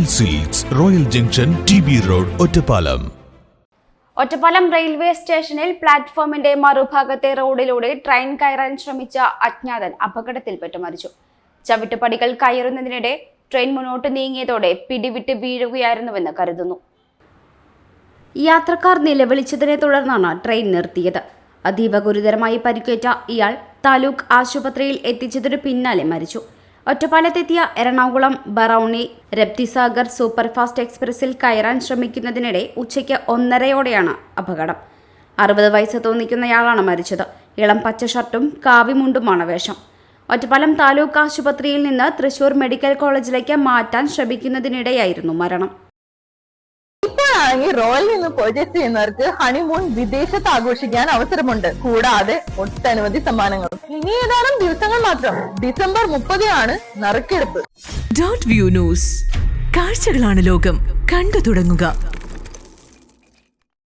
Royal silks, royal junction, TB road, Ottapalam. Ottapalam railway സ്റ്റേഷനിൽ പ്ലാറ്റ്ഫോമിന്റെ മറുഭാഗത്തെ റോഡിലൂടെ train കയറാൻ ശ്രമിച്ച അജ്ഞാതൻ അപകടത്തിൽപ്പെട്ട് മരിച്ചു. ചവിട്ടുപടികൾ കയറുന്നതിനിടെ ട്രെയിൻ മുന്നോട്ട് നീങ്ങിയതോടെ പിടിവിട്ട് വീഴുകയായിരുന്നുവെന്ന് കരുതുന്നു. യാത്രക്കാർ നിലവിളിച്ചതിനെ തുടർന്നാണ് ട്രെയിൻ നിർത്തിയത്. അതീവ ഗുരുതരമായി പരിക്കേറ്റ ഇയാൾ താലൂക്ക് ആശുപത്രിയിൽ എത്തിച്ചതിനു പിന്നാലെ മരിച്ചു. ഒറ്റപ്പാലത്തെത്തിയ എറണാകുളം ബറൗണി രപ്തിസാഗർ സൂപ്പർഫാസ്റ്റ് എക്സ്പ്രസിൽ കയറാൻ ശ്രമിക്കുന്നതിനിടെ ഉച്ചയ്ക്ക് 1:30 അപകടം. 60 വയസ്സ് തോന്നിക്കുന്നയാളാണ് മരിച്ചത്. ഇളം പച്ച ഷർട്ടും കാവിമുണ്ടുമാണ് വേഷം. ഒറ്റപ്പാലം താലൂക്ക് ആശുപത്രിയിൽ നിന്ന് തൃശൂർ മെഡിക്കൽ കോളേജിലേക്ക് മാറ്റാൻ ശ്രമിക്കുന്നതിനിടെയായിരുന്നു മരണം. ഇപ്പോഴാണെങ്കിൽ റോയൽ നിന്ന് പർച്ചേസ് ചെയ്യുന്നവർക്ക് ഹണിമൂൺ വിദേശത്ത് ആഘോഷിക്കാൻ അവസരമുണ്ട്. കൂടാതെ ഒട്ടനവധി സമ്മാനങ്ങൾ. ഇനി ഏതാനും ദിവസങ്ങൾ മാത്രം. ഡിസംബർ 30 നറുക്കെടുപ്പ്. .വ്യൂ ന്യൂസ്, കാഴ്ചകളാണ് ലോകം. കണ്ടു തുടങ്ങുക.